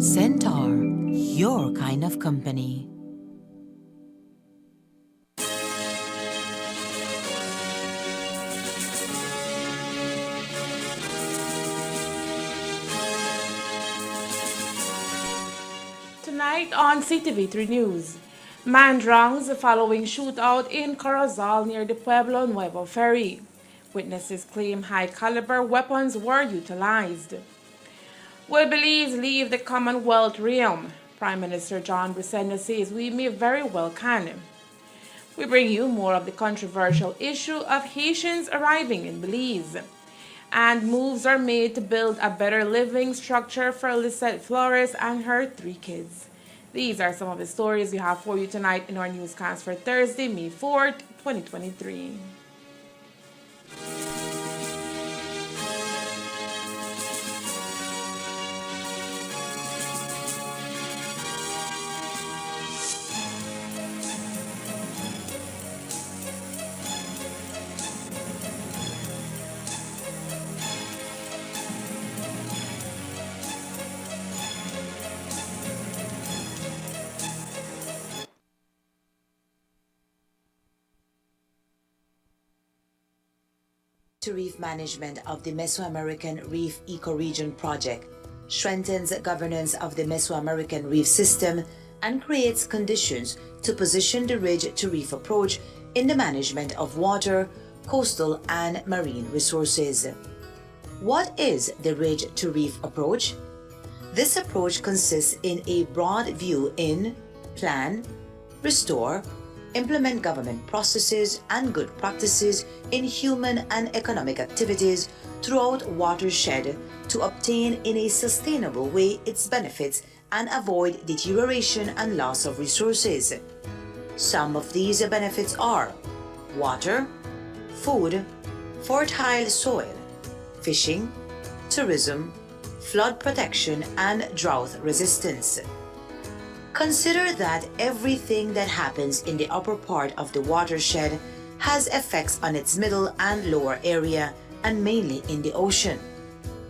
Centaur, your kind of company. Tonight on CTV3 News, man drowns following shootout in Corozal near the Pueblo Nuevo ferry. Witnesses claim high-caliber weapons were utilized. Will Belize leave the Commonwealth realm? Prime Minister John Buscema says we may very well can. We bring you more of the controversial issue of Haitians arriving in Belize. And moves are made to build a better living structure for Alicia Flores and her 3 kids. These are some of the stories we have for you tonight in our newscast for Thursday, May 4th, 2023. To reef management of the Mesoamerican Reef Ecoregion Project strengthens governance of the Mesoamerican reef system and creates conditions to position the ridge-to-reef approach in the management of water, coastal, and marine resources. What is the ridge-to-reef approach? This approach consists in a broad view in plan, restore, implement government processes and good practices in human and economic activities throughout Watershed to obtain in a sustainable way its benefits and avoid deterioration and loss of resources. Some of these benefits are water, food, fertile soil, fishing, tourism, flood protection, and drought resistance. Consider that everything that happens in the upper part of the watershed has effects on its middle and lower area and mainly in the ocean.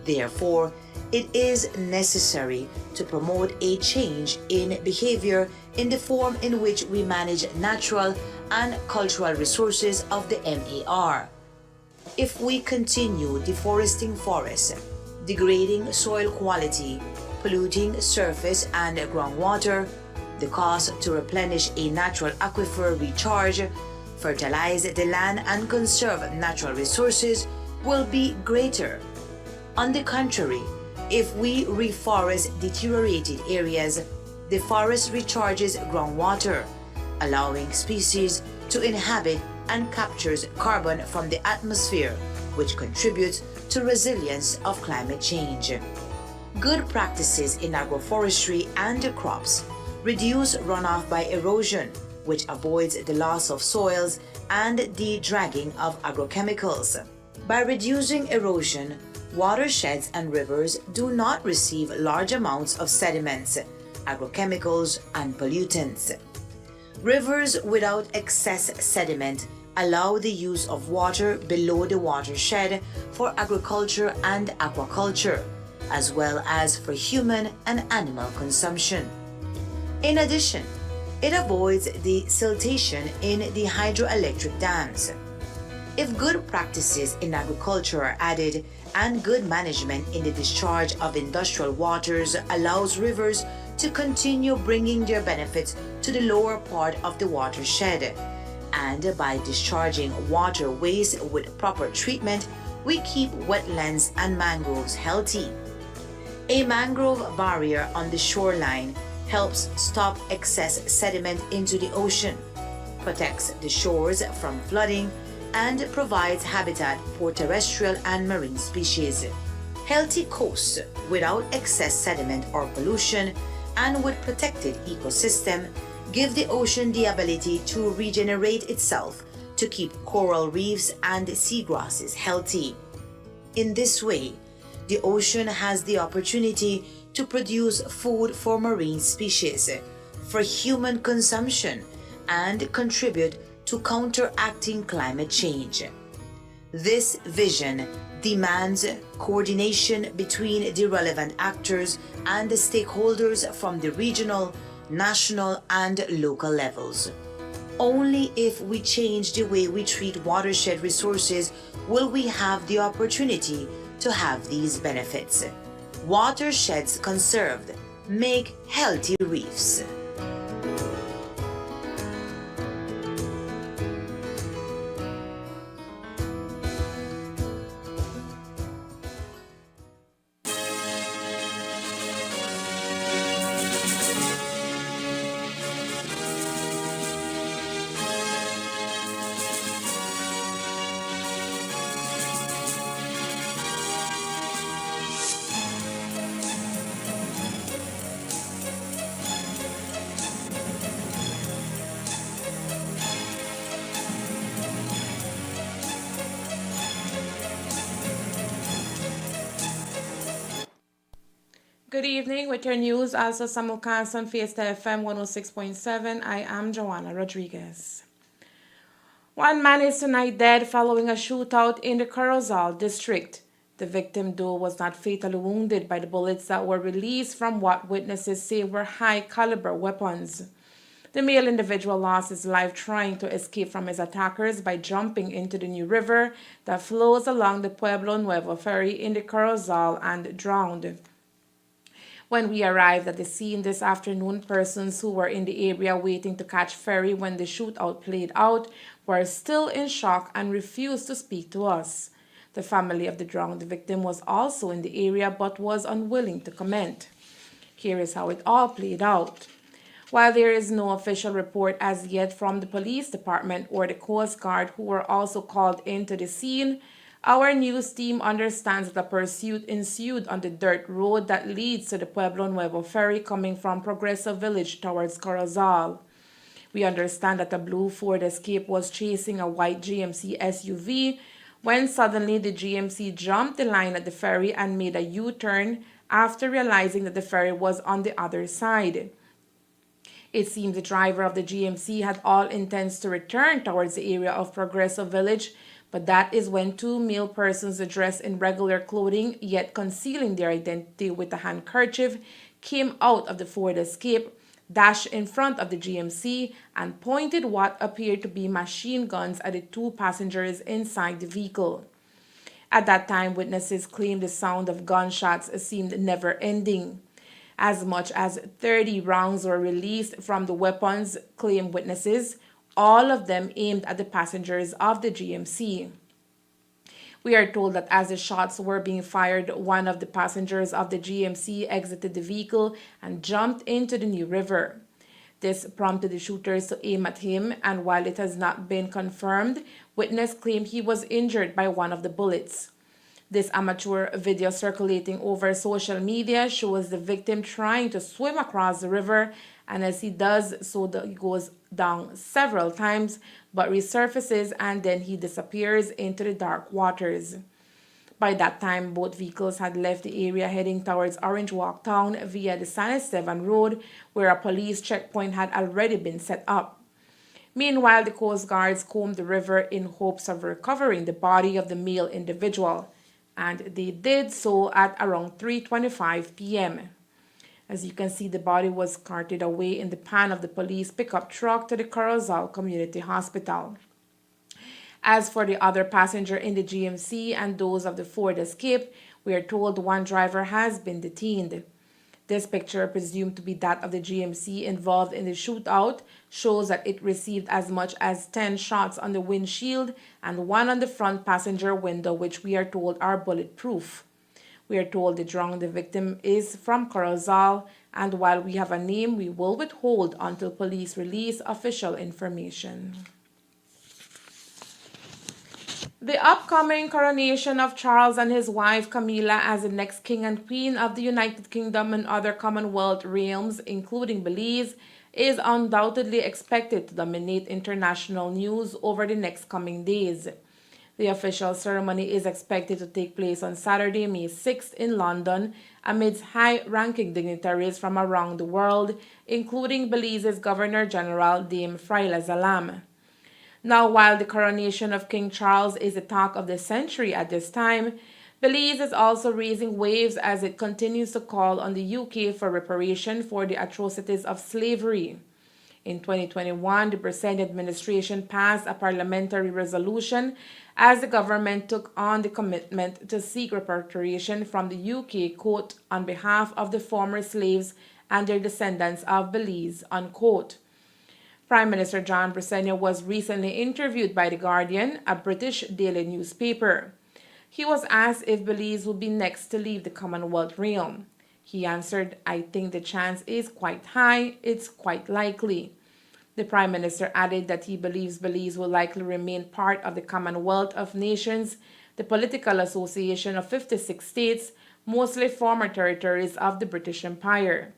Therefore, it is necessary to promote a change in behavior in the form in which we manage natural and cultural resources of the MAR. If we continue deforesting forests, degrading soil quality, polluting surface and groundwater, the cost to replenish a natural aquifer recharge, fertilize the land and conserve natural resources will be greater. On the contrary, if we reforest deteriorated areas, the forest recharges groundwater, allowing species to inhabit and captures carbon from the atmosphere, which contributes to resilience of climate change. Good practices in agroforestry and crops reduce runoff by erosion, which avoids the loss of soils and the dragging of agrochemicals. By reducing erosion, watersheds and rivers do not receive large amounts of sediments, agrochemicals, and pollutants. Rivers without excess sediment allow the use of water below the watershed for agriculture and aquaculture, as well as for human and animal consumption. In addition, it avoids the siltation in the hydroelectric dams. If good practices in agriculture are added and good management in the discharge of industrial waters allows rivers to continue bringing their benefits to the lower part of the watershed, and by discharging water waste with proper treatment, we keep wetlands and mangroves healthy. A mangrove barrier on the shoreline helps stop excess sediment into the ocean, protects the shores from flooding, and provides habitat for terrestrial and marine species. Healthy coasts without excess sediment or pollution and with protected ecosystem give the ocean the ability to regenerate itself to keep coral reefs and seagrasses healthy. In this way, the ocean has the opportunity to produce food for marine species, for human consumption, and contribute to counteracting climate change. This vision demands coordination between the relevant actors and the stakeholders from the regional, national, and local levels. Only if we change the way we treat watershed resources will we have the opportunity to have these benefits. Watersheds conserved make healthy reefs. Good evening with your news, also simulcast on Fiesta FM 106.7. I am Joanna Rodriguez. One man is tonight dead following a shootout in the Corozal district. The victim, though, was not fatally wounded by the bullets that were released from what witnesses say were high-caliber weapons. The male individual lost his life trying to escape from his attackers by jumping into the new river that flows along the Pueblo Nuevo ferry in the Corozal and drowned. When we arrived at the scene this afternoon, persons who were in the area waiting to catch ferry when the shootout played out were still in shock and refused to speak to us. The family of the drowned victim was also in the area but was unwilling to comment. Here is how it all played out. While there is no official report as yet from the police department or the Coast Guard, who were also called into the scene, our news team understands that a pursuit ensued on the dirt road that leads to the Pueblo Nuevo ferry coming from Progreso Village towards Corozal. We understand that a blue Ford Escape was chasing a white GMC SUV when suddenly the GMC jumped the line at the ferry and made a U-turn after realizing that the ferry was on the other side. It seems the driver of the GMC had all intents to return towards the area of Progreso Village, but that is when two male persons dressed in regular clothing, yet concealing their identity with a handkerchief, came out of the Ford Escape, dashed in front of the GMC, and pointed what appeared to be machine guns at the two passengers inside the vehicle. At that time, witnesses claimed the sound of gunshots seemed never-ending. As much as 30 rounds were released from the weapons, claim witnesses, all of them aimed at the passengers of the GMC. We are told that as the shots were being fired, one of the passengers of the GMC exited the vehicle and jumped into the New River. This prompted the shooters to aim at him, and while it has not been confirmed, witnesses claim he was injured by one of the bullets. This amateur video circulating over social media shows the victim trying to swim across the river, and as he does so, he goes down several times, but resurfaces and then he disappears into the dark waters. By that time, both vehicles had left the area heading towards Orange Walk Town via the San Esteban Road, where a police checkpoint had already been set up. Meanwhile, the Coast Guards combed the river in hopes of recovering the body of the male individual, and they did so at around 3:25 p.m. As you can see, the body was carted away in the pan of the police pickup truck to the Corozal Community Hospital. As for the other passenger in the GMC and those of the Ford Escape, we are told one driver has been detained. This picture, presumed to be that of the GMC involved in the shootout, shows that it received as much as 10 shots on the windshield and one on the front passenger window, which we are told are bulletproof. We are told the drowned victim is from Corozal, and while we have a name, we will withhold until police release official information. The upcoming coronation of Charles and his wife Camilla as the next king and queen of the United Kingdom and other Commonwealth realms, including Belize, is undoubtedly expected to dominate international news over the next coming days. The official ceremony is expected to take place on Saturday, May 6th in London, amidst high-ranking dignitaries from around the world, including Belize's Governor-General Dame Fraila Zalam. Now, while the coronation of King Charles is the talk of the century at this time, Belize is also raising waves as it continues to call on the UK for reparation for the atrocities of slavery. In 2021, the Bresen administration passed a parliamentary resolution as the government took on the commitment to seek repatriation from the UK, quote, on behalf of the former slaves and their descendants of Belize, unquote. Prime Minister John Bresen was recently interviewed by The Guardian, a British daily newspaper. He was asked if Belize would be next to leave the Commonwealth realm. He answered, "I think the chance is quite high, it's quite likely." The Prime Minister added that he believes Belize will likely remain part of the Commonwealth of Nations, the political association of 56 states, mostly former territories of the British Empire.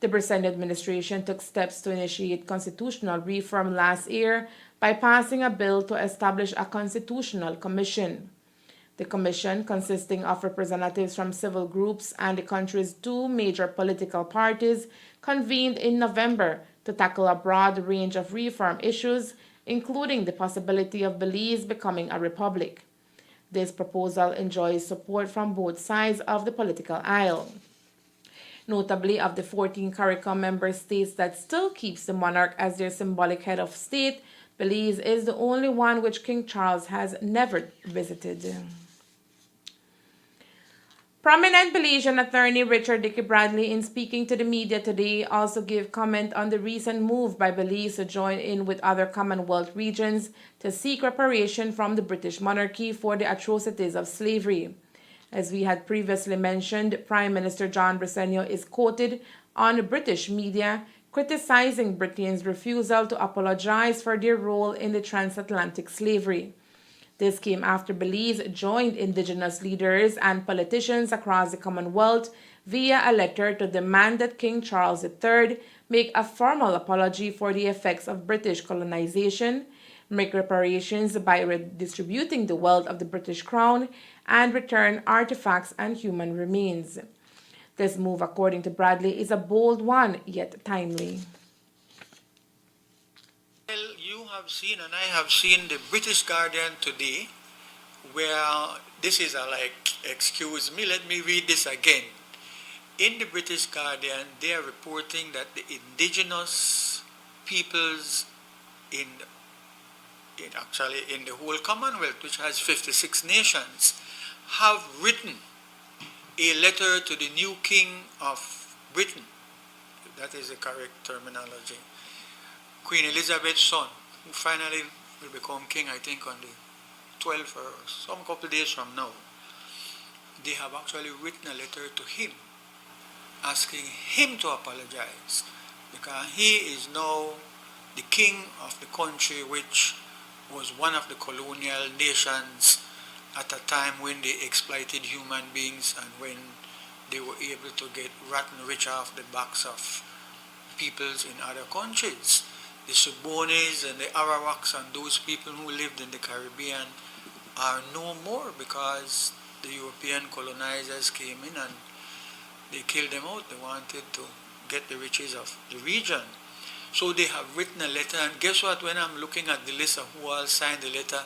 The Bresen administration took steps to initiate constitutional reform last year by passing a bill to establish a constitutional commission. The commission, consisting of representatives from civil groups and the country's two major political parties, convened in November to tackle a broad range of reform issues, including the possibility of Belize becoming a republic. This proposal enjoys support from both sides of the political aisle. Notably, of the 14 CARICOM member states that still keeps the monarch as their symbolic head of state, Belize is the only one which King Charles has never visited. Prominent Belizean attorney Richard Dickey Bradley, in speaking to the media today, also gave comment on the recent move by Belize to join in with other Commonwealth regions to seek reparation from the British monarchy for the atrocities of slavery. As we had previously mentioned, Prime Minister John Bresen is quoted on British media criticizing Britain's refusal to apologize for their role in the transatlantic slavery. This came after Belize joined indigenous leaders and politicians across the Commonwealth via a letter to demand that King Charles III make a formal apology for the effects of British colonization, make reparations by redistributing the wealth of the British Crown, and return artifacts and human remains. This move, according to Bradley, is a bold one, yet timely. Well, you have seen, and I have seen the British Guardian today, where this is excuse me, let me read this again. In the British Guardian, they are reporting that the indigenous peoples in the whole Commonwealth, which has 56 nations, have written a letter to the new King of Britain. That is the correct terminology. Queen Elizabeth's son, who finally will become king, I think, on the 12th or some couple of days from now. They have actually written a letter to him, asking him to apologize, because he is now the king of the country, which was one of the colonial nations at a time when they exploited human beings and when they were able to get rotten rich off the backs of peoples in other countries. The Subonis and the Arawaks and those people who lived in the Caribbean are no more because the European colonizers came in and they killed them out. They wanted to get the riches of the region. So they have written a letter, and guess what? When I'm looking at the list of who all signed the letter,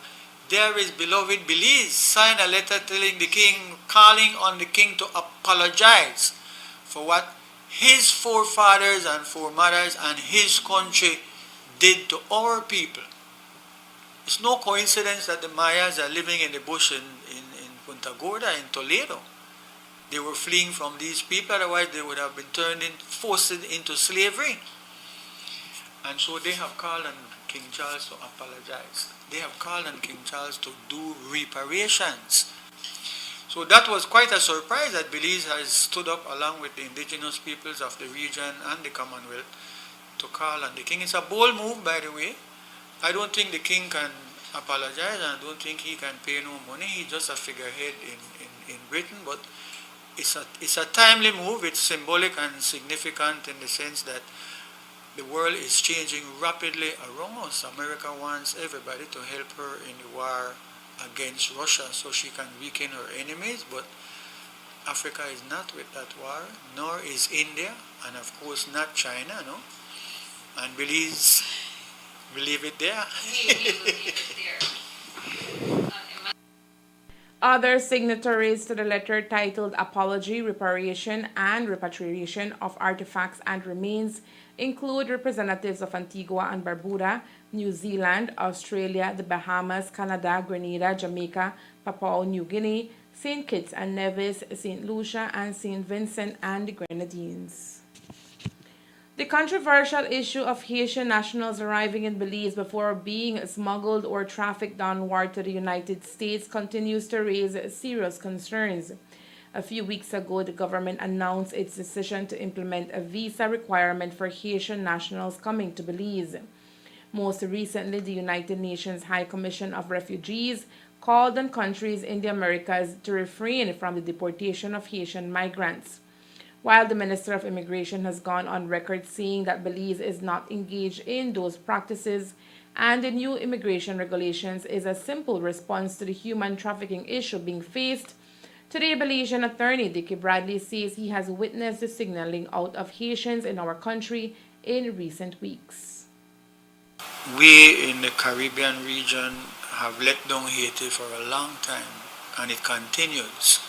there is beloved Belize signed a letter telling the king, calling on the king to apologize for what his forefathers and foremothers and his country did to our people. It's no coincidence that the Mayas are living in the bush in Punta Gorda, in Toledo. They were fleeing from these people, otherwise they would have been forced into slavery. And so they have called on King Charles to apologize. They have called on King Charles to do reparations. So that was quite a surprise that Belize has stood up along with the indigenous peoples of the region and the Commonwealth to call on the king. It's a bold move, by the way. I don't think the king can apologize, and I don't think he can pay no money. He's just a figurehead in Britain, but it's a timely move. It's symbolic and significant in the sense that the world is changing rapidly around us. America wants everybody to help her in the war against Russia so she can weaken her enemies, but Africa is not with that war, nor is India, and of course not China, no? And Belize We leave it there. We will leave it there. Other signatories to the letter titled Apology, Reparation, and Repatriation of Artifacts and Remains include representatives of Antigua and Barbuda, New Zealand, Australia, the Bahamas, Canada, Grenada, Jamaica, Papua New Guinea, St. Kitts and Nevis, St. Lucia, and St. Vincent and the Grenadines. The controversial issue of Haitian nationals arriving in Belize before being smuggled or trafficked downward to the United States continues to raise serious concerns. A few weeks ago, the government announced its decision to implement a visa requirement for Haitian nationals coming to Belize. Most recently, the United Nations High Commission of Refugees called on countries in the Americas to refrain from the deportation of Haitian migrants. While the Minister of Immigration has gone on record saying that Belize is not engaged in those practices and the new immigration regulations is a simple response to the human trafficking issue being faced, today Belizean attorney Dickie Bradley says he has witnessed the signaling out of Haitians in our country in recent weeks. We in the Caribbean region have let down Haiti for a long time, and it continues.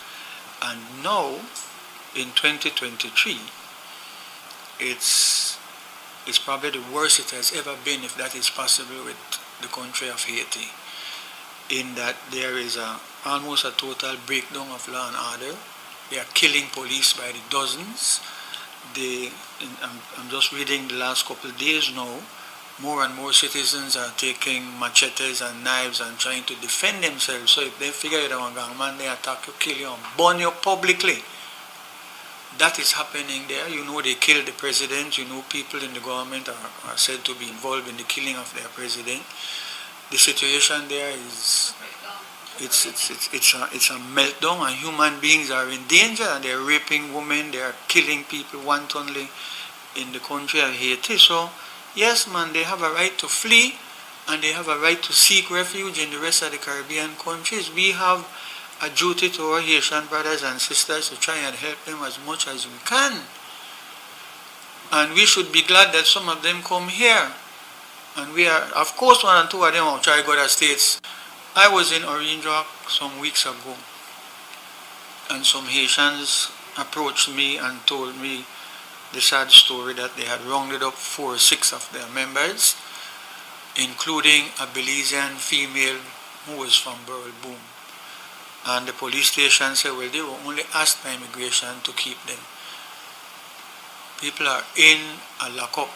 And now, in 2023, it's probably the worst it has ever been, if that is possible, with the country of Haiti, in that there is almost a total breakdown of law and order. They are killing police by the dozens. I'm just reading the last couple of days now, more and more citizens are taking machetes and knives and trying to defend themselves. So if they figure out a gang man, they attack you, kill you, and burn you publicly. That is happening there. You know, they killed the president. You know, people in the government are said to be involved in the killing of their president. The situation there is, it's a meltdown, and human beings are in danger, and they're raping women, they are killing people wantonly in the country of Haiti. So, yes, man, they have a right to flee, and they have a right to seek refuge in the rest of the Caribbean countries. We have a duty to our Haitian brothers and sisters to try and help them as much as we can. And we should be glad that some of them come here. And we are, of course, one and two of them will try to go to the States. I was in Orange Rock some weeks ago, and some Haitians approached me and told me the sad story that they had rounded up 4 or 6 of their members, including a Belizean female who was from Burrell Boom. And the police station said, well, they were only asked by immigration to keep them. People are in a lockup.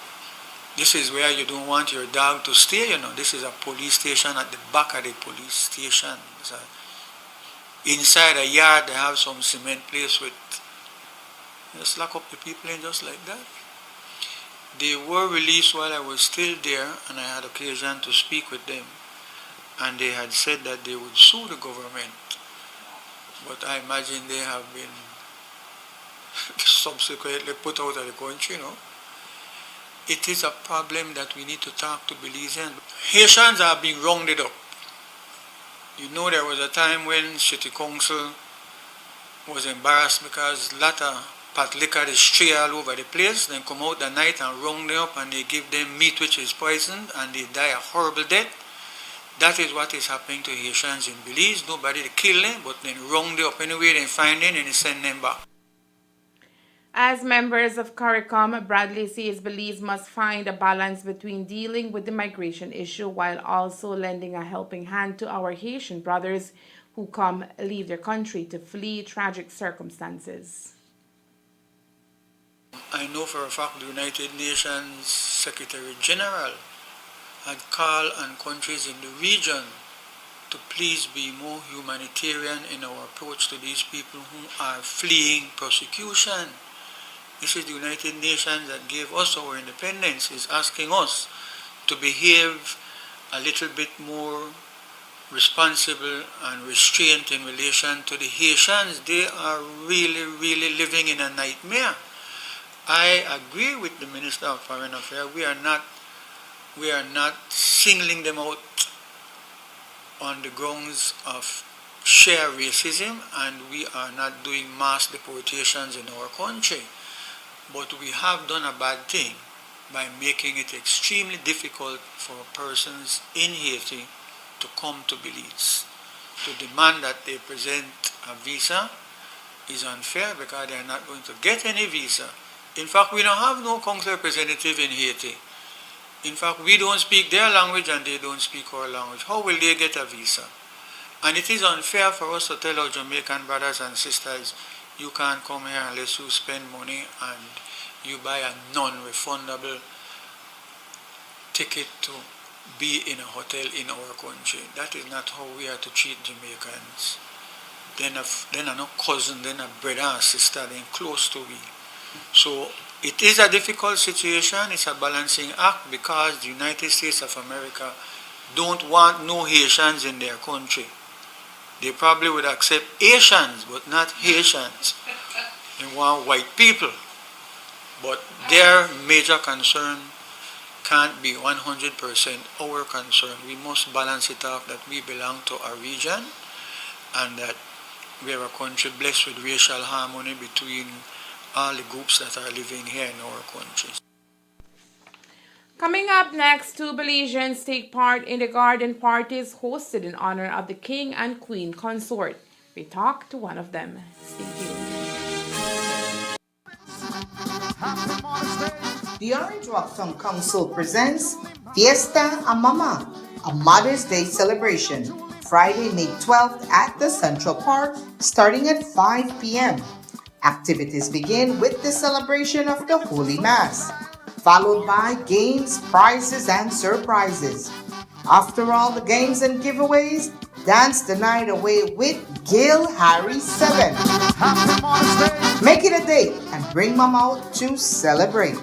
This is where you don't want your dog to stay, you know. This is a police station at the back of the police station. Inside a yard, they have some cement place with, just lock up the people in just like that. They were released while I was still there, and I had occasion to speak with them. And they had said that they would sue the government. But I imagine they have been subsequently put out of the country, you know. It is a problem that we need to talk to Belizeans. Haitians are being rounded up. You know, there was a time when City Council was embarrassed because a lot of pot liquor is stray all over the place. Then come out the night and round them up, and they give them meat which is poisoned, and they die a horrible death. That is what is happening to Haitians in Belize. Nobody to kill them, but then round them up anyway, they find them and they send them back. As members of CARICOM, Bradley says Belize must find a balance between dealing with the migration issue while also lending a helping hand to our Haitian brothers who leave their country to flee tragic circumstances. I know for a fact the United Nations Secretary General had called on countries in the region to please be more humanitarian in our approach to these people who are fleeing persecution. This is the United Nations that gave us our independence, is asking us to behave a little bit more responsible and restrained in relation to the Haitians. They are really, really living in a nightmare. I agree with the Minister of Foreign Affairs. We are not singling them out on the grounds of sheer racism, and we are not doing mass deportations in our country. But we have done a bad thing by making it extremely difficult for persons in Haiti to come to Belize. To demand that they present a visa is unfair because they are not going to get any visa. In fact, we don't have no consular representative in Haiti. In fact, we don't speak their language and they don't speak our language. How will they get a visa? And it is unfair for us to tell our Jamaican brothers and sisters, you can't come here unless you spend money and you buy a non-refundable ticket to be in a hotel in our country. That is not how we are to treat Jamaicans. Then are no cousin, then a brother and sister, then close to we. So it is a difficult situation, it's a balancing act because the United States of America don't want no Haitians in their country. They probably would accept Asians, but not Haitians. They want white people. But their major concern can't be 100% our concern. We must balance it off that we belong to a region and that we are a country blessed with racial harmony between all the groups that are living here in our country. Coming up next, 2 Belizeans take part in the garden parties hosted in honor of the King and Queen Consort. We talk to one of them. Stay tuned. The Orange Rock Town Council presents Fiesta a Mama, a Mother's Day celebration, Friday, May 12th at the Central Park, starting at 5 p.m. Activities begin with the celebration of the Holy Mass, followed by games, prizes, and surprises. After all the games and giveaways, dance the night away with Gil Harry 7. Make it a date and bring Mom out to celebrate.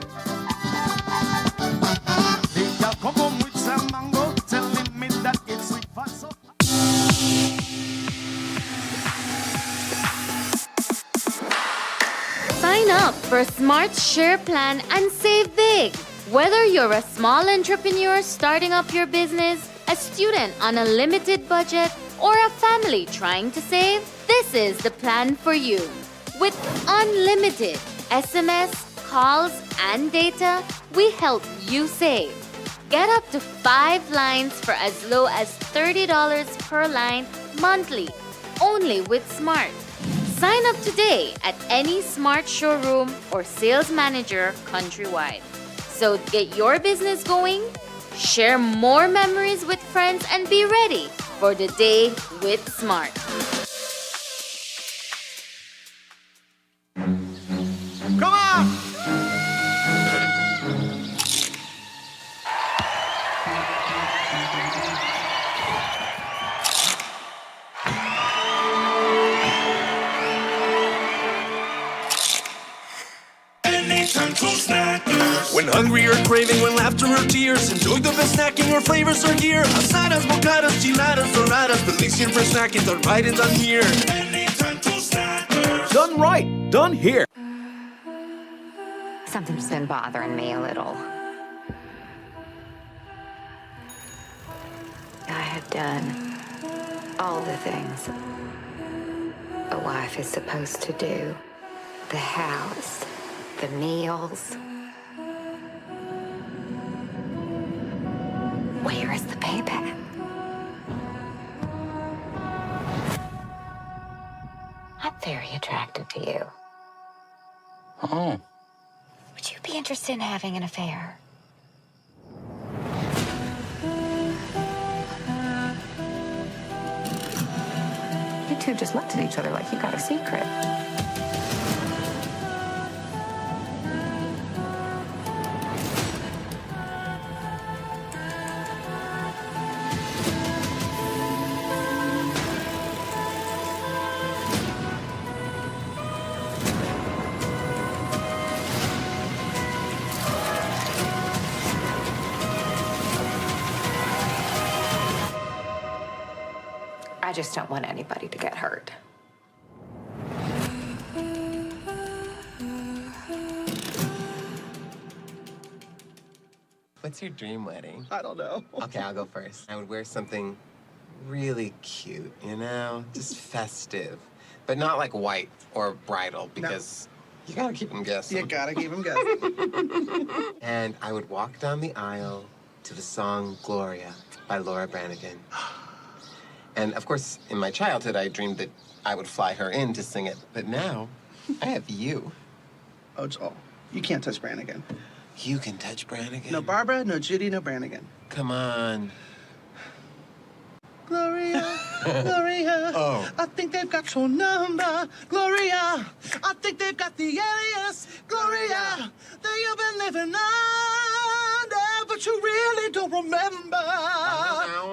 Sign up for Smart Share Plan and save big. Whether you're a small entrepreneur starting up your business, a student on a limited budget, or a family trying to save, this is the plan for you. With unlimited SMS, calls, and data, we help you save. Get up to 5 lines for as low as $30 per line monthly, only with Smart. Sign up today at any Smart showroom or sales manager countrywide. So get your business going, share more memories with friends, and be ready for the day with Smart. Come on! When hungry or craving, when laughter or tears, enjoy the best snacking or flavors are here. Asadas, bocadas, chiladas, doradas, delicious for snacking, done right and done here. Done right, done here. Something's been bothering me a little. I have done all the things a wife is supposed to do. The house, the meals. Where is the payback? I'm very attracted to you. Oh. Would you be interested in having an affair? You two just looked at each other like you got a secret. I just don't want anybody to get hurt. What's your dream wedding? I don't know. Okay, I'll go first. I would wear something really cute, you know? Just festive. But not like white or bridal because You gotta keep them guessing. You gotta keep them guessing. And I would walk down the aisle to the song Gloria by Laura Branigan. And of course, in my childhood, I dreamed that I would fly her in to sing it. But now, I have you. Oh, Joel, you can't touch Brannigan. You can touch Branigan. No Barbara, no Judy, no Brannigan. Come on. Gloria, Gloria, Oh. I think they've got your number. Gloria, I think they've got the alias. Gloria, that you've been living under, but you really don't remember.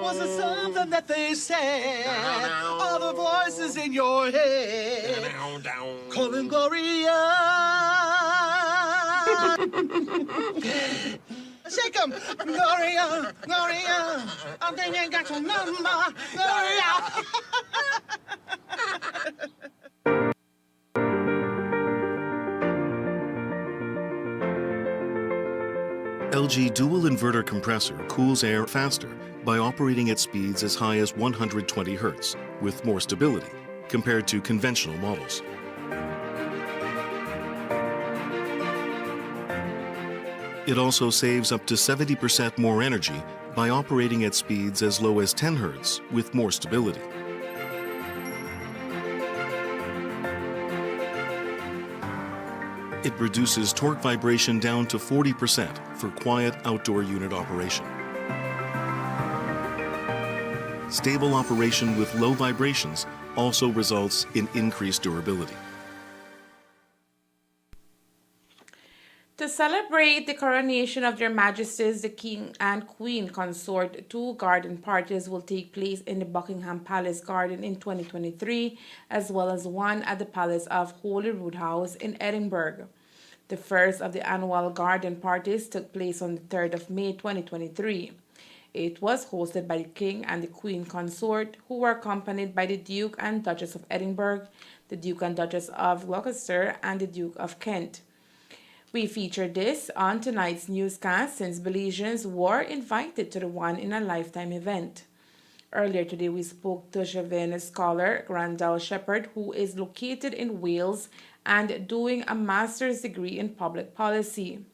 Was it something that they said? All the voices in your head calling Gloria. Shake 'em, Gloria, Gloria. I think they got your number, Gloria. LG dual inverter compressor cools air faster by operating at speeds as high as 120 Hz with more stability compared to conventional models. It also saves up to 70% more energy by operating at speeds as low as 10 Hz with more stability. It reduces torque vibration down to 40% for quiet outdoor unit operation. Stable operation with low vibrations also results in increased durability. To celebrate the coronation of Their Majesties the King and Queen Consort, 2 garden parties will take place in the Buckingham Palace Garden in 2023, as well as one at the Palace of Holyrood House in Edinburgh. The first of the annual garden parties took place on the 3rd of May 2023. It was hosted by the King and the Queen Consort, who were accompanied by the Duke and Duchess of Edinburgh, the Duke and Duchess of Gloucester, and the Duke of Kent. We featured this on tonight's newscast since Belizeans were invited to the one-in-a-lifetime event. Earlier today, we spoke to Chevian scholar Grandal Shepherd, who is located in Wales and doing a master's degree in public policy.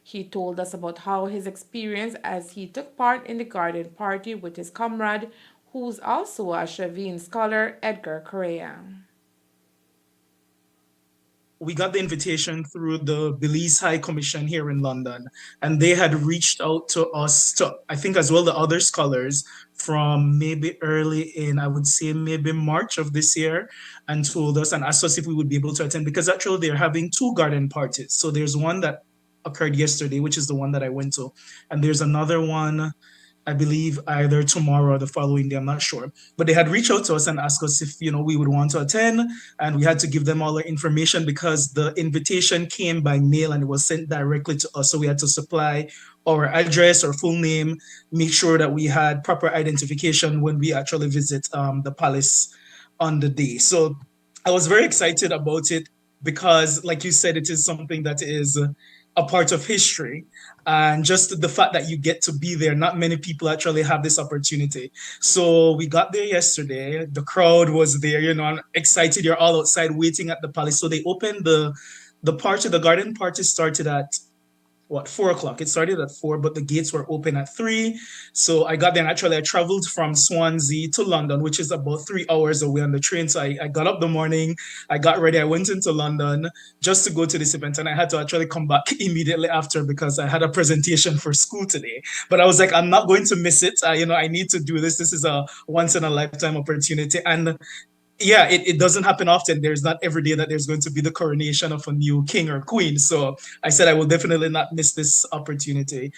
He told us about how his experience as he took part in the garden party with his comrade, who's also a Chevian scholar, Edgar Correa. We got the invitation through the Belize High Commission here in London, and they had reached out to us, to I think as well the other scholars from maybe early in, I would say maybe March of this year, and told us and asked us if we would be able to attend, because actually they're having 2 garden parties. So there's one that occurred yesterday, which is the one that I went to, and there's another one, I believe either tomorrow or the following day, I'm not sure. But they had reached out to us and asked us if, we would want to attend, and we had to give them all our information because the invitation came by mail and it was sent directly to us. So we had to supply our address, our full name, make sure that we had proper identification when we actually visit the palace on the day. So I was very excited about it because, like you said, it is something that is a part of history, and just the fact that you get to be there, not many people actually have this opportunity. So we got there yesterday, the crowd was there, I'm excited, you're all outside waiting at the palace. So they opened the party, the garden party started at 4 o'clock. It started at 4, but the gates were open at 3. So I got there, and actually I traveled from Swansea to London, which is about 3 hours away on the train. So I got up the morning, I got ready, I went into London just to go to this event, and I had to actually come back immediately after because I had a presentation for school today. But I was like, I'm not going to miss it. I need to do this. This is a once in a lifetime opportunity. And yeah, it doesn't happen often. There's not every day that there's going to be the coronation of a new king or queen. So I said I will definitely not miss this opportunity.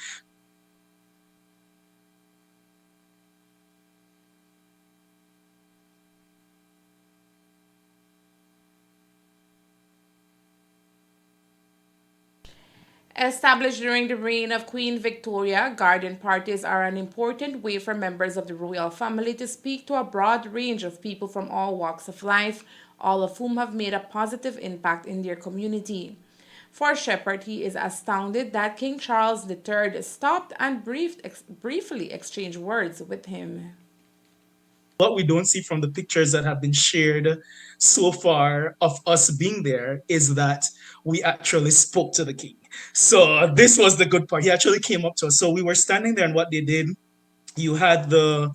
Established during the reign of Queen Victoria, garden parties are an important way for members of the royal family to speak to a broad range of people from all walks of life, all of whom have made a positive impact in their community. For Shepherd, he is astounded that King Charles III stopped and briefly exchanged words with him. What we don't see from the pictures that have been shared so far of us being there is that we actually spoke to the king. So this was the good part. He actually came up to us. So we were standing there, and what they did, you had the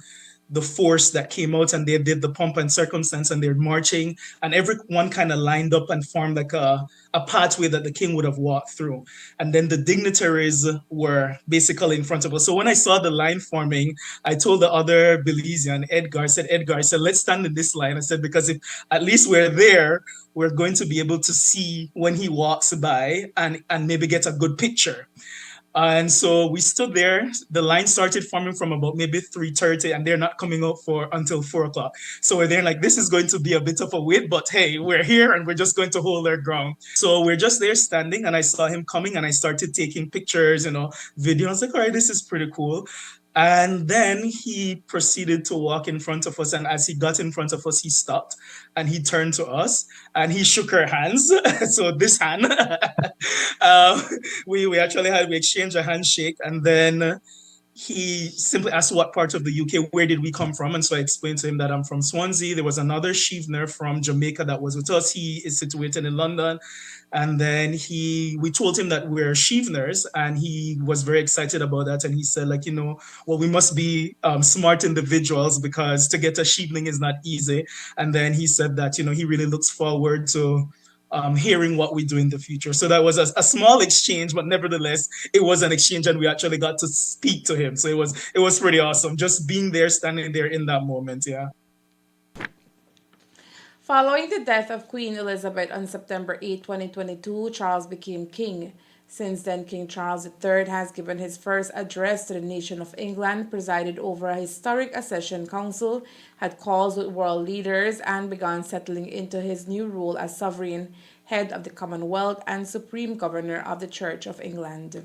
force that came out and they did the pomp and circumstance and they're marching and everyone kind of lined up and formed like a pathway that the king would have walked through. And then the dignitaries were basically in front of us. So when I saw the line forming, I told the other Belizean, Edgar, I said, let's stand in this line. I said, because if at least we're there, we're going to be able to see when he walks by and maybe get a good picture. And so we stood there. The line started forming from about maybe 3:30, and they're not coming out for until 4 o'clock. So we're there like, this is going to be a bit of a wait, but hey, we're here and we're just going to hold our ground. So we're just there standing, and I saw him coming, and I started taking pictures, video. I was like, all right, this is pretty cool. And then he proceeded to walk in front of us. And as he got in front of us, he stopped and he turned to us and he shook our hands. So this hand, we actually we exchanged a handshake. And then he simply asked what part of the UK, where did we come from? And so I explained to him that I'm from Swansea. There was another chiefner from Jamaica that was with us. He is situated in London. And then we told him that we're chiefners, and he was very excited about that. And he said, well, we must be smart individuals because to get a chiefning is not easy. And then he said that, he really looks forward to hearing what we do in the future. So that was a small exchange, but nevertheless, it was an exchange, and we actually got to speak to him. So it was pretty awesome, just being there, standing there in that moment. Yeah. Following the death of Queen Elizabeth on September 8, 2022, Charles became king. Since then, King Charles III has given his first address to the nation of England, presided over a historic accession council, had calls with world leaders, and began settling into his new role as sovereign, head of the Commonwealth and supreme governor of the Church of England.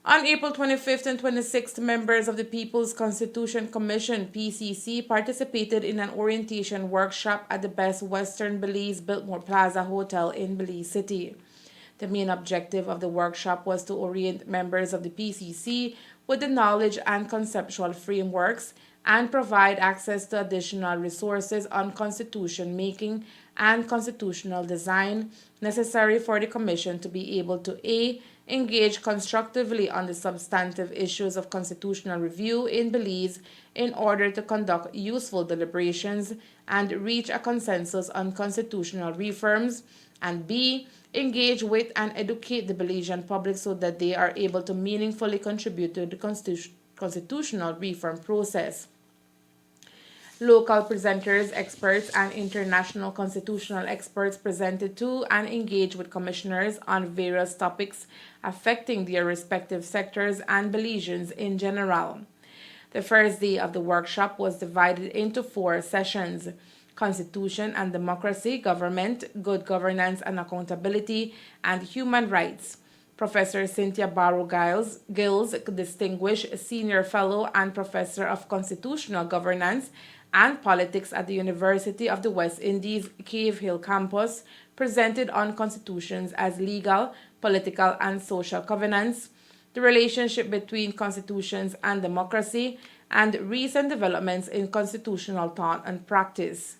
On April 25th and 26th, members of the People's Constitution Commission, PCC, participated in an orientation workshop at the Best Western Belize Biltmore Plaza Hotel in Belize City. The main objective of the workshop was to orient members of the PCC with the knowledge and conceptual frameworks and provide access to additional resources on constitution making and constitutional design necessary for the Commission to be able to A. Engage constructively on the substantive issues of constitutional review in Belize in order to conduct useful deliberations and reach a consensus on constitutional reforms, and B. Engage with and educate the Belizean public so that they are able to meaningfully contribute to the constitutional reform process. Local presenters, experts, and international constitutional experts presented to and engaged with commissioners on various topics affecting their respective sectors and Belizeans in general. The first day of the workshop was divided into 4 sessions: Constitution and Democracy, Government, Good Governance and Accountability, and Human Rights. Professor Cynthia Barrow-Giles, Distinguished Senior Fellow and Professor of Constitutional Governance and Politics at the University of the West Indies Cave Hill Campus, presented on constitutions as legal, political, and social covenants, the relationship between constitutions and democracy, and recent developments in constitutional thought and practice.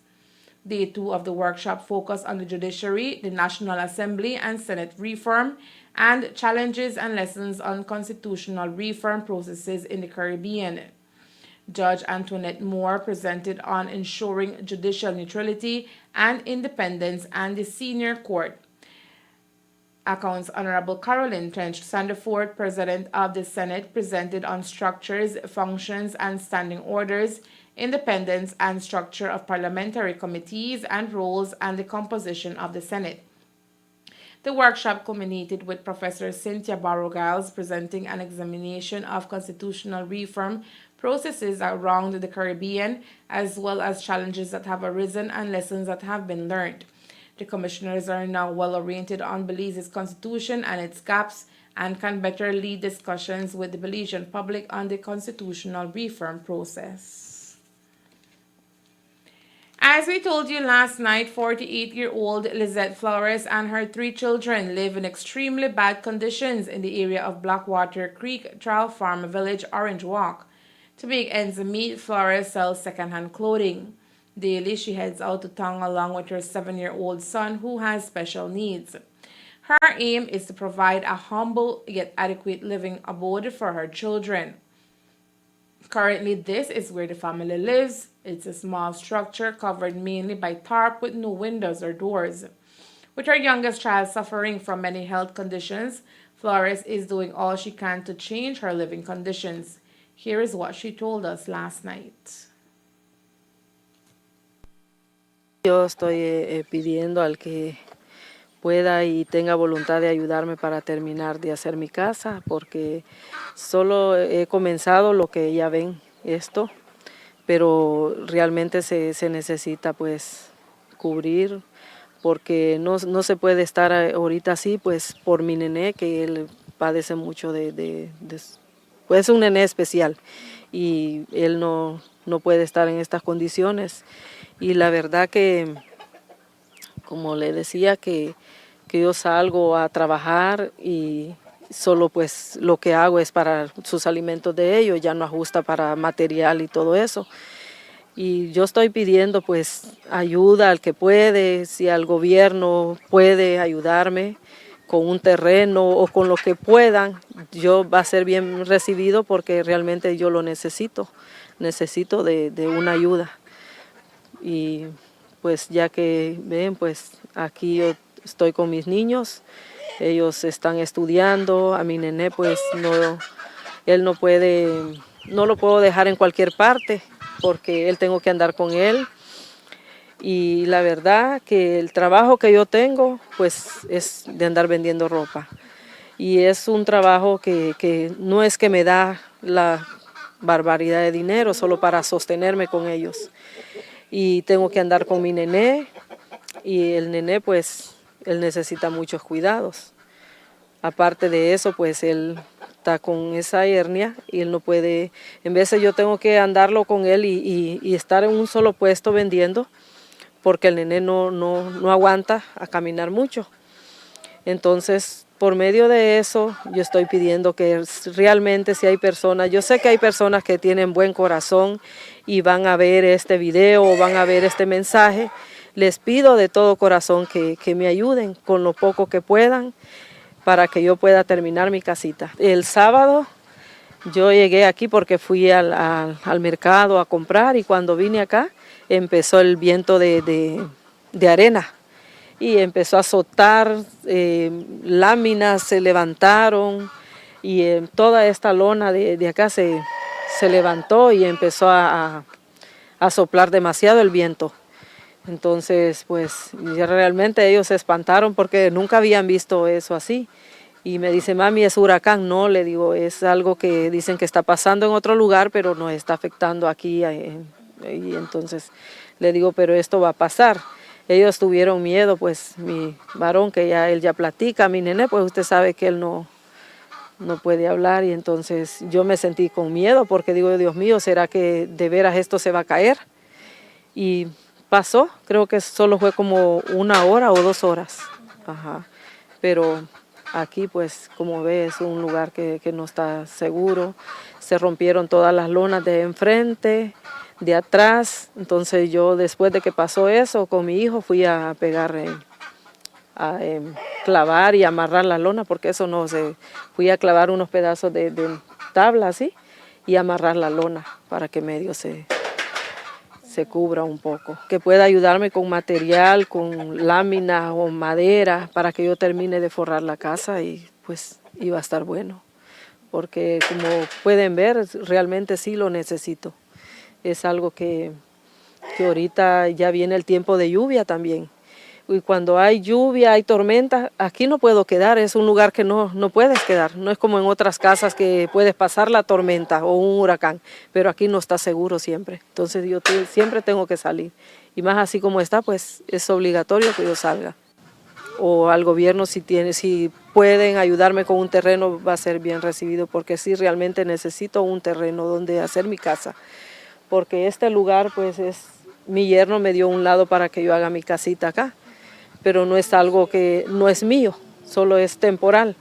Day 2 of the workshop focused on the judiciary, the National Assembly, and Senate reform, and challenges and lessons on constitutional reform processes in the Caribbean. Judge Antoinette Moore presented on ensuring judicial neutrality and independence and the senior court. Accounts Honorable Carolyn Trench Sandiford, President of the Senate, presented on structures, functions, and standing orders, independence and structure of parliamentary committees and roles, and the composition of the Senate. The workshop culminated with Professor Cynthia Barrow-Giles presenting an examination of constitutional reform processes around the Caribbean, as well as challenges that have arisen and lessons that have been learned. The commissioners are now well oriented on Belize's constitution and its gaps, and can better lead discussions with the Belizean public on the constitutional reform process. As we told you last night, 48-year-old Lizette Flores and her 3 children live in extremely bad conditions in the area of Blackwater Creek, Trial Farm Village, Orange Walk. To make ends meet, Flores sells secondhand clothing. Daily, she heads out to town along with her 7-year-old son who has special needs. Her aim is to provide a humble yet adequate living abode for her children. Currently, this is where the family lives. It's a small structure covered mainly by tarp with no windows or doors. With her youngest child suffering from many health conditions, Flores is doing all she can to change her living conditions. Here is what she told us last night. Yo estoy pidiendo al que pueda y tenga voluntad de ayudarme para terminar de hacer mi casa, porque solo he comenzado lo que ya ven esto, pero realmente se necesita pues cubrir, porque no se puede estar ahorita así, pues por mi nené, que él padece mucho pues es un nené especial y él no puede estar en estas condiciones. Y la verdad que, como le decía, que yo salgo a trabajar y solo pues lo que hago es para sus alimentos de ellos, ya no ajusta para material y todo eso. Y yo estoy pidiendo pues ayuda al que puede, si al gobierno puede ayudarme con un terreno o con lo que puedan, yo va a ser bien recibido porque realmente yo lo necesito de una ayuda. Y pues ya que ven, pues aquí yo estoy con mis niños, ellos están estudiando, a mi nené pues él no lo puedo dejar en cualquier parte porque él tengo que andar con él. Y la verdad que el trabajo que yo tengo pues es de andar vendiendo ropa. Y es un trabajo que no es que me da la barbaridad de dinero, solo para sostenerme con ellos. Y tengo que andar con mi nené y el nené pues él necesita muchos cuidados. Aparte de eso pues él está con esa hernia y él no puede, en veces yo tengo que andarlo con él y estar en un solo puesto vendiendo porque el nené no aguanta a caminar mucho. Entonces por medio de eso yo estoy pidiendo que realmente si hay personas, yo sé que hay personas que tienen buen corazón y van a ver este video o van a ver este mensaje, les pido de todo corazón que me ayuden con lo poco que puedan para que yo pueda terminar mi casita. El sábado yo llegué aquí porque fui al mercado a comprar y cuando vine acá empezó el viento de arena. Y empezó a azotar, láminas se levantaron y toda esta lona de acá se levantó y empezó a soplar demasiado el viento. Entonces, pues ya realmente ellos se espantaron porque nunca habían visto eso así. Y me dice, mami, ¿es huracán? No, le digo, es algo que dicen que está pasando en otro lugar, pero nos está afectando aquí. Y entonces le digo, pero esto va a pasar. Ellos tuvieron miedo, pues mi varón, que él ya platica, mi nené, pues usted sabe que él no puede hablar y entonces yo me sentí con miedo porque digo, Dios mío, ¿será que de veras esto se va a caer? Y pasó, creo que solo fue como 1 hora o 2 horas, pero aquí pues como ve es un lugar que no está seguro, se rompieron todas las lonas de enfrente, de atrás, entonces yo después de que pasó eso con mi hijo fui a pegar, clavar y amarrar la lona porque eso no se, fui a clavar unos pedazos de tabla así y amarrar la lona para que medio se cubra un poco, que pueda ayudarme con material, con láminas o madera para que yo termine de forrar la casa y pues iba a estar bueno, porque como pueden ver realmente sí lo necesito. Es algo que ahorita ya viene el tiempo de lluvia también. Y cuando hay lluvia, hay tormenta, aquí no puedo quedar, es un lugar que no puedes quedar. No es como en otras casas que puedes pasar la tormenta o un huracán, pero aquí no está seguro siempre. Entonces yo siempre tengo que salir. Y más así como está, pues es obligatorio que yo salga. O al gobierno si pueden ayudarme con un terreno va a ser bien recibido, porque sí realmente necesito un terreno donde hacer mi casa. Porque este lugar pues mi yerno me dio un lado para que yo haga mi casita acá, pero no es algo que no es mío, solo es temporal.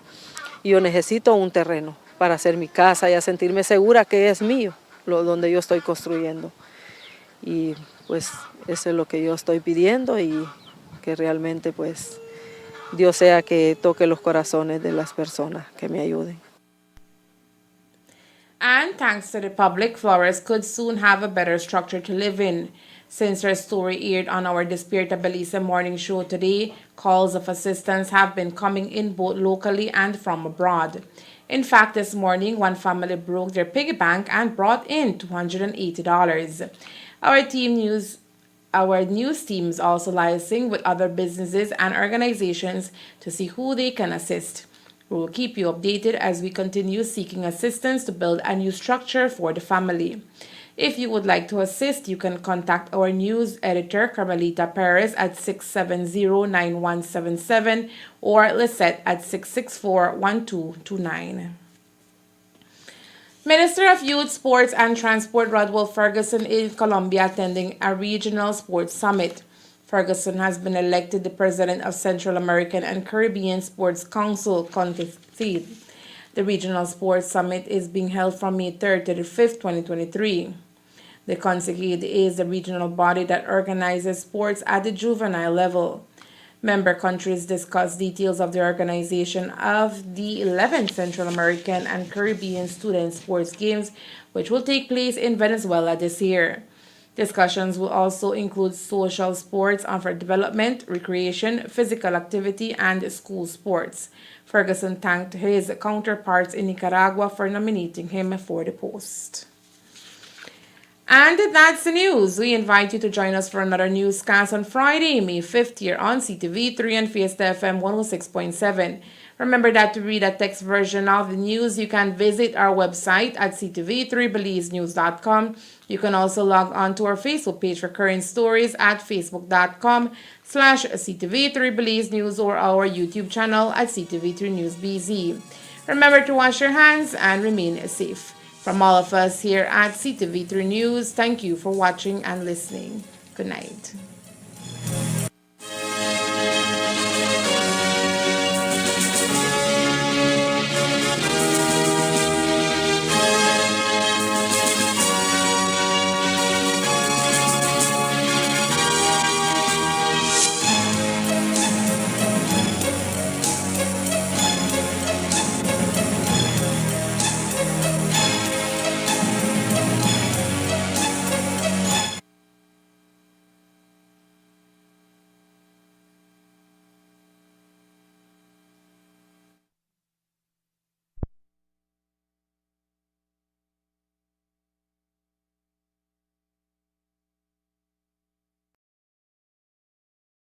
Y yo necesito un terreno para hacer mi casa y a sentirme segura que es mío, donde yo estoy construyendo. Y pues eso es lo que yo estoy pidiendo y que realmente pues Dios sea que toque los corazones de las personas que me ayuden. And thanks to the public, Flores could soon have a better structure to live in. Since her story aired on our Despierta Belize morning show today, calls of assistance have been coming in both locally and from abroad. In fact, this morning, one family broke their piggy bank and brought in $280. Our news team is also liaising with other businesses and organizations to see who they can assist. We will keep you updated as we continue seeking assistance to build a new structure for the family. If you would like to assist, you can contact our news editor, Carmelita Perez, at 670-9177 or Lisette at 664-1229. Minister of Youth, Sports and Transport Rodwell Ferguson is in Colombia attending a regional sports summit. Ferguson has been elected the president of Central American and Caribbean Sports Council, CONCACID. The regional sports summit is being held from May 3rd to the 5th, 2023. The CONCACID is the regional body that organizes sports at the juvenile level. Member countries discuss details of the organization of the 11th Central American and Caribbean Student Sports Games, which will take place in Venezuela this year. Discussions will also include social sports for development, recreation, physical activity, and school sports. Ferguson thanked his counterparts in Nicaragua for nominating him for the post. And that's the news. We invite you to join us for another newscast on Friday, May 5th here on CTV3 and Fiesta FM 106.7. Remember that to read a text version of the news, you can visit our website at ctv3belizenews.com. You can also log on to our Facebook page for current stories at facebook.com/ctv3belizenews or our YouTube channel at ctv3newsbz. Remember to wash your hands and remain safe. From all of us here at CTV3 News, thank you for watching and listening. Good night.